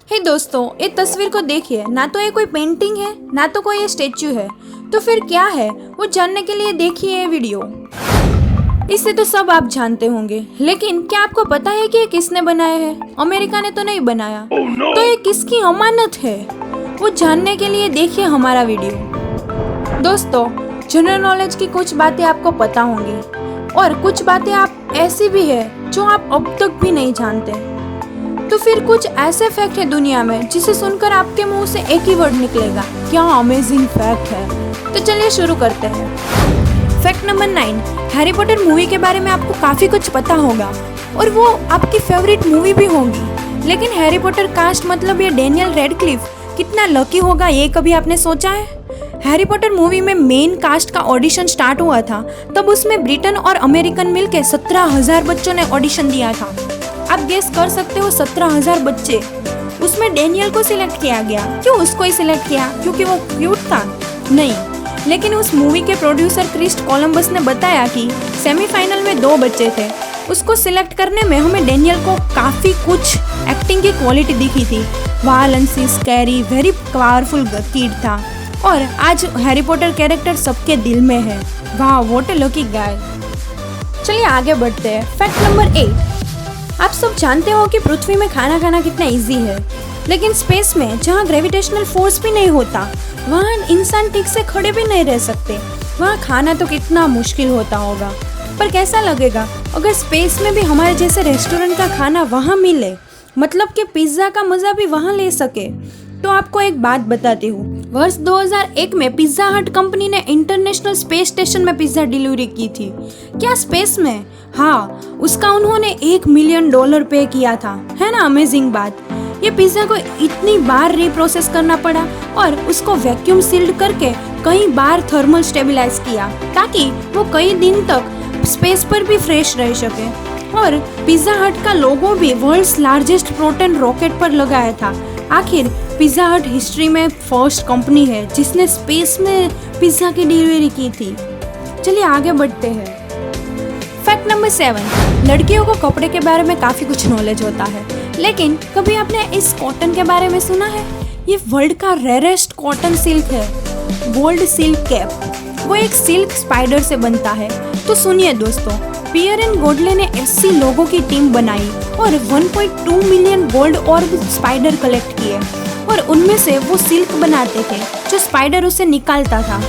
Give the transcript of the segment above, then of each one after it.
हे दोस्तों, ये तस्वीर को देखिए। ना तो ये कोई पेंटिंग है, ना तो कोई ये स्टेच्यू है। तो फिर क्या है वो जानने के लिए देखिए ये वीडियो। इसे तो सब आप जानते होंगे, लेकिन क्या आपको पता है कि ये किसने बनाया है? अमेरिका ने तो नहीं बनाया। तो ये किसकी अमानत है वो जानने के लिए देखिए हमारा वीडियो। दोस्तों, जनरल नॉलेज की कुछ बातें आपको पता होंगी और कुछ बातें आप ऐसी भी है जो आप अब तक भी नहीं जानते। तो फिर कुछ ऐसे फैक्ट है दुनिया में जिसे सुनकर आपके मुंह से एक ही वर्ड निकलेगा, क्या अमेजिंग फैक्ट है। तो चलिए शुरू करते हैं। Fact number 9, Harry Potter movie के बारे में आपको काफी कुछ पता होगा और वो आपकी फेवरेट मूवी भी होगी। लेकिन हैरी पॉटर कास्ट मतलब ये डैनियल रेडक्लिफ कितना लकी होगा, ये कभी आपने सोचा है? हैरी पॉटर मूवी में मेन कास्ट का ऑडिशन स्टार्ट हुआ था, तब उसमें ब्रिटेन और अमेरिकन मिलकर 17,000 बच्चों ने ऑडिशन दिया था। आप गेस कर सकते हो 17,000 बच्चे। उसमें डैनियल को सिलेक्ट किया गया। क्यों उसको ही सिलेक्ट किया? क्योंकि वो क्यूट था? नहीं, लेकिन उस मूवी के प्रोड्यूसर क्रिस्ट कोलंबस ने बताया कि सेमीफाइनल में 2 बच्चे थे। उसको सिलेक्ट करने में हमें डैनियल को काफ़ी कुछ एक्टिंग की क्वालिटी दिखी थी। Violence, scary, very powerful kid था और आज हैरी पॉटर कैरेक्टर सबके दिल में है। वाह, व्हाट अ लकी गाय। चलिए आगे बढ़ते हैं। फैक्ट नंबर 8, आप सब जानते हो कि पृथ्वी में खाना खाना कितना इजी है, लेकिन स्पेस में जहाँ ग्रेविटेशनल फोर्स भी नहीं होता वहाँ इंसान ठीक से खड़े भी नहीं रह सकते। वहाँ खाना तो कितना मुश्किल होता होगा। पर कैसा लगेगा अगर स्पेस में भी हमारे जैसे रेस्टोरेंट का खाना वहाँ मिले, मतलब कि पिज्ज़ा का मज़ा भी वहाँ ले सके। तो आपको एक बात बताती हूँ, वर्ष 2001 में पिज्जा हट कंपनी ने इंटरनेशनल स्पेस स्टेशन में पिज्जा डिलीवरी की थी। क्या स्पेस में? हाँ, उसका उन्होंने $1 मिलियन पे किया था। है ना अमेजिंग बात। ये पिज्जा को इतनी बार रिप्रोसेस करना पड़ा और उसको वैक्यूम सील्ड करके कई बार थर्मल स्टेबलाइज किया ताकि वो कई दिन तक स्पेस पर भी फ्रेश रह सके। और पिज्जा हट का लोगो भी वर्ल्ड्स लार्जेस्ट प्रोटॉन रॉकेट पर लगाया था। आखिर पिज्जा हट हिस्ट्री में फर्स्ट कंपनी है जिसने स्पेस में पिज्जा की डिलीवरी की थी। चलिए आगे बढ़ते हैं। फैक्ट नंबर 7, लड़कियों को कपड़े के बारे में काफी कुछ नॉलेज होता है, लेकिन कभी आपने इस कॉटन के बारे में सुना है? ये वर्ल्ड का रेयरेस्ट कॉटन सिल्क है, गोल्ड सिल्क कैप। वो एक सिल्क स्पाइडर से बनता है। तो सुनिए दोस्तों, पियर एंड गोडले ने 80 लोगों की टीम बनाई और 1.2 मिलियन गोल्ड ऑर्ब स्पाइडर कलेक्ट किए और उनमें से वो सिल्क बनाते थे जो स्पाइडर उसे निकालता था।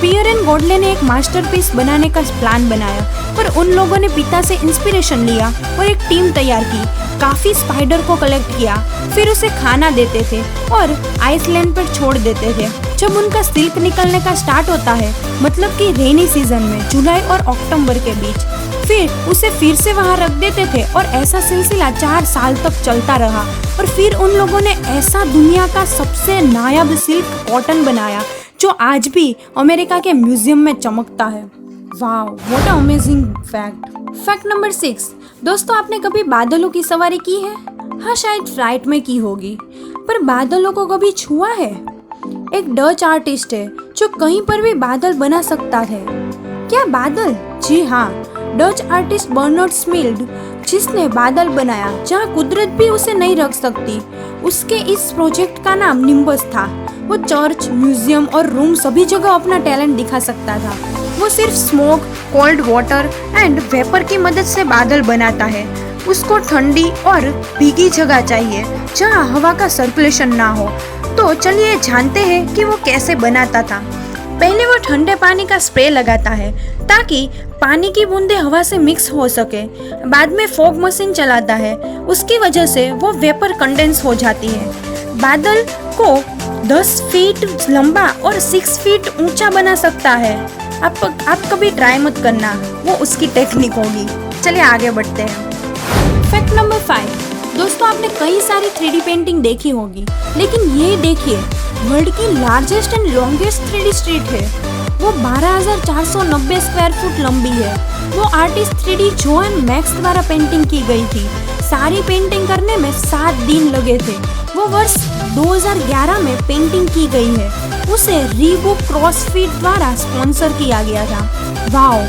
पियर एंड गोडले ने एक मास्टरपीस बनाने का प्लान बनाया, पर उन लोगों ने पिता से इंस्पिरेशन लिया और एक टीम तैयार की। काफी स्पाइडर को कलेक्ट किया, फिर उसे खाना देते थे और आइसलैंड पर छोड़ देते थे। जब उनका सिल्क निकलने का स्टार्ट होता है, मतलब कि रेनी सीजन में जुलाई और अक्टूबर के बीच, फिर उसे फिर से वहाँ रख देते थे और ऐसा सिलसिला 4 साल तक चलता रहा। और फिर उन लोगों ने ऐसा दुनिया का सबसे नायाब सिल्क कॉटन बनाया जो आज भी अमेरिका के म्यूजियम में चमकता है। वाह, what a amazing fact. Fact number 6, दोस्तों आपने कभी बादलों की सवारी की है? हाँ, शायद फ्लाइट में की होगी, पर बादलों को कभी छुआ है? एक डच आर्टिस्ट है जो कहीं पर भी बादल बना सकता है। क्या बादल? जी हाँ, डच आर्टिस्ट बर्नार्ड स्मिल्ड, जिसने बादल बनाया जहाँ कुदरत भी उसे नहीं रख सकती। उसके इस प्रोजेक्ट का नाम निम्बस था। वो चर्च, म्यूजियम और रूम सभी जगह अपना टैलेंट दिखा सकता था। वो सिर्फ smoke, cold water and vapour की मदद से बादल बनाता है। उसको ठंडी और भीगी जगह चाहिए जहाँ हवा का सर्कुलेशन ना हो। तो चलिए जानते हैं कि वो कैसे बनाता था। पहले वो ठंडे पानी का स्प्रे लगाता है ताकि पानी की बूंदें हवा से मिक्स हो सके। बाद में फॉग मशीन चलाता है, उसकी वजह से वो वेपर कंडेंस हो जाती है। बादल को 10 फीट लंबा और 6 फीट ऊंचा बना सकता है। आप कभी ट्राई मत करना, वो उसकी टेक्निक होगी। चलिए आगे बढ़ते हैं। फैक्ट नंबर 5, दोस्तों आपने कई सारी 3D पेंटिंग देखी होगी, लेकिन ये देखिए, वर्ल्ड की largest and longest 3D street है। वो 12,490 स्क्वायर फुट लंबी है। वो आर्टिस्ट 3D जोन मैक्स द्वारा पेंटिंग की गई थी। सारी पेंटिंग करने में 7 दिन लगे थे। वो वर्ष 2011 में पेंटिंग की गई है। उसे रीबुक क्रॉसफिट द्वारा स्पॉन्सर किया गया था। वाओ,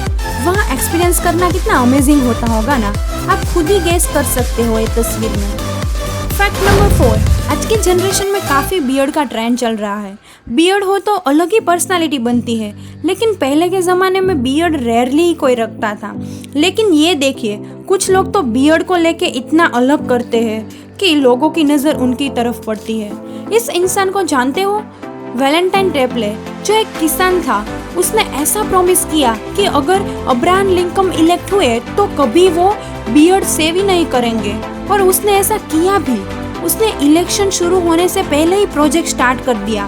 वहाँ एक्सपीरियंस करना कितना अमेजिंग होता होगा ना। आप खुद ही गेस कर सकते हो ये तस्वीर में। फैक्ट नंबर 4, आज की जनरेशन में काफ़ी बियर्ड का ट्रेंड चल रहा है। बियर्ड हो तो अलग ही पर्सनालिटी बनती है, लेकिन पहले के ज़माने में बियर्ड रेयरली ही कोई रखता था। लेकिन ये देखिए, कुछ लोग तो बियर्ड को लेके इतना अलग करते हैं कि लोगों की नज़र उनकी तरफ पड़ती है। इस इंसान को जानते हो? वैलेंटाइन टेपले, जो एक किसान था, उसने ऐसा प्रॉमिस किया कि अगर अब्राहम लिंकन इलेक्ट हुए तो कभी वो बियर्ड सेव ही नहीं करेंगे, और उसने ऐसा किया भी। उसने इलेक्शन शुरू होने से पहले ही प्रोजेक्ट स्टार्ट कर दिया।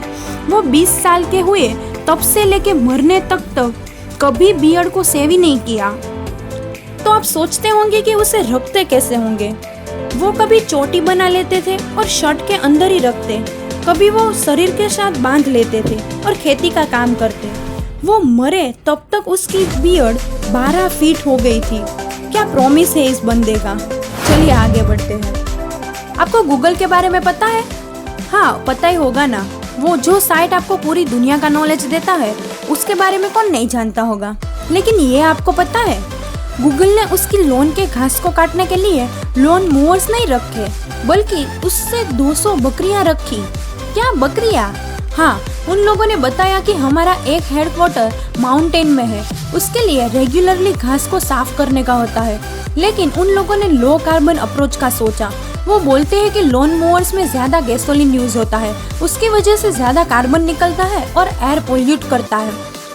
वो 20 साल के हुए तब से लेके मरने तक कभी बियर्ड को सेव ही नहीं किया। तो आप सोचते होंगे कि उसे रखते कैसे होंगे। वो कभी चोटी बना लेते थे और शर्ट के अंदर ही रखते, कभी वो शरीर के साथ बांध लेते थे और खेती का काम करते। वो मरे तब तक उसकी बियर्ड 12 फीट हो गई थी। क्या प्रॉमिस है इस बंदे का। चलिए आगे बढ़ते हैं। आपको गूगल के बारे में पता है? हाँ, पता ही होगा ना। वो जो साइट आपको पूरी दुनिया का नॉलेज देता है, उसके बारे में कौन नहीं जानता होगा। लेकिन ये आपको पता है, गूगल ने उसकी लॉन के घास को काटने के लिए लॉन मूवर्स नहीं रखे, बल्कि उससे 200 बकरियां रखी। क्या बकरियां? हाँ, उन लोगों ने बताया कि हमारा एक हेडक्वार्टर माउंटेन में है, उसके लिए रेगुलरली घास को साफ करने का होता है। लेकिन उन लोगों ने लो कार्बन अप्रोच का सोचा। वो बोलते हैं कि लॉन मोवर्स में ज्यादा गैसोलीन यूज होता है, उसकी वजह से ज्यादा कार्बन निकलता है और एयर पोल्यूट करता है।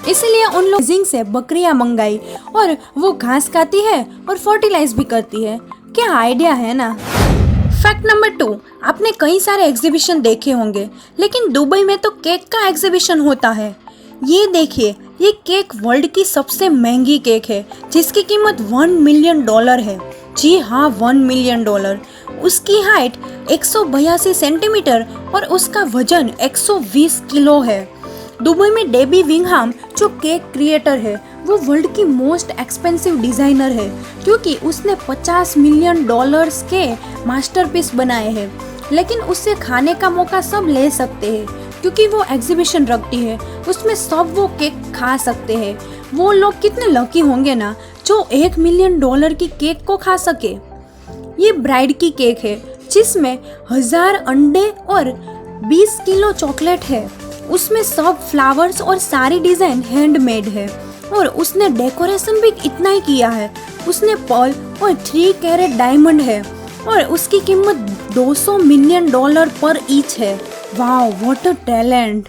इसलिए उन लोग से बकरियां मंगाई और वो घास खाती है और फर्टिलाइज भी करती है। क्या आइडिया है ना। फैक्ट नंबर 2, आपने कई सारे एग्जीबिशन देखे होंगे, लेकिन दुबई में तो केक का एग्जीबिशन होता है। ये देखिए, ये केक वर्ल्ड की सबसे महंगी केक है, जिसकी कीमत $1 मिलियन है। जी हाँ, $1 मिलियन। उसकी हाइट 182 सेंटीमीटर और उसका वजन 120 किलो है। दुबई में डेबी विंगहाम, जो केक क्रिएटर है, वो वर्ल्ड की मोस्ट एक्सपेंसिव डिजाइनर है, क्योंकि उसने $50 मिलियन के मास्टरपीस बनाए हैं। लेकिन उससे खाने का मौका सब ले सकते हैं, क्योंकि वो एग्जीबिशन रखती है, उसमें सब वो केक खा सकते हैं। वो लोग कितने लकी होंगे ना, जो $1 मिलियन की केक को खा सके। ये ब्राइड की केक है, जिसमें 1000 अंडे और 20 किलो चॉकलेट है। उसमें सब फ्लावर्स और सारी डिजाइन हैंडमेड है, और उसने डेकोरेशन भी इतना ही किया है। उसने पर्ल और 3 कैरेट डायमंड है, और उसकी कीमत $200 मिलियन पर ईच है। Wow, what a talent.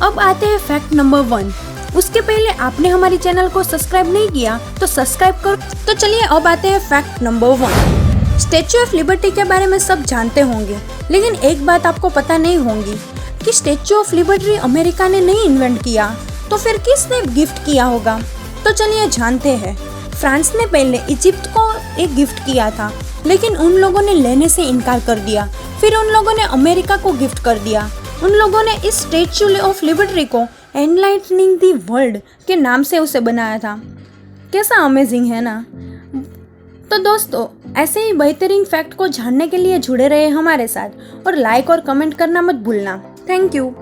अब आते हैं फैक्ट नंबर 1। उसके पहले आपने हमारी चैनल को सब्सक्राइब नहीं किया तो सब्सक्राइब करो। तो चलिए अब आते हैं fact number 1। Statue of liberty के बारे में सब जानते होंगे, लेकिन एक बात आपको पता नहीं होगी कि स्टैच्यू ऑफ लिबर्टी अमेरिका ने नहीं इन्वेंट किया, तो फिर किसने गिफ्ट किया होगा। तो चलिए जानते हैं। फ्रांस ने पहले इजिप्ट को एक गिफ्ट किया था, लेकिन उन लोगों ने लेने से इनकार कर दिया। फिर उन लोगों ने अमेरिका को गिफ्ट कर दिया। उन लोगों ने इस स्टैच्यू ऑफ लिबर्टी को एनलाइटनिंग द वर्ल्ड के नाम से उसे बनाया था। कैसा अमेजिंग है ना। तो दोस्तों, ऐसे ही बेहतरीन फैक्ट को जानने के लिए जुड़े रहे हमारे साथ, और लाइक और कमेंट करना मत भूलना। Thank you.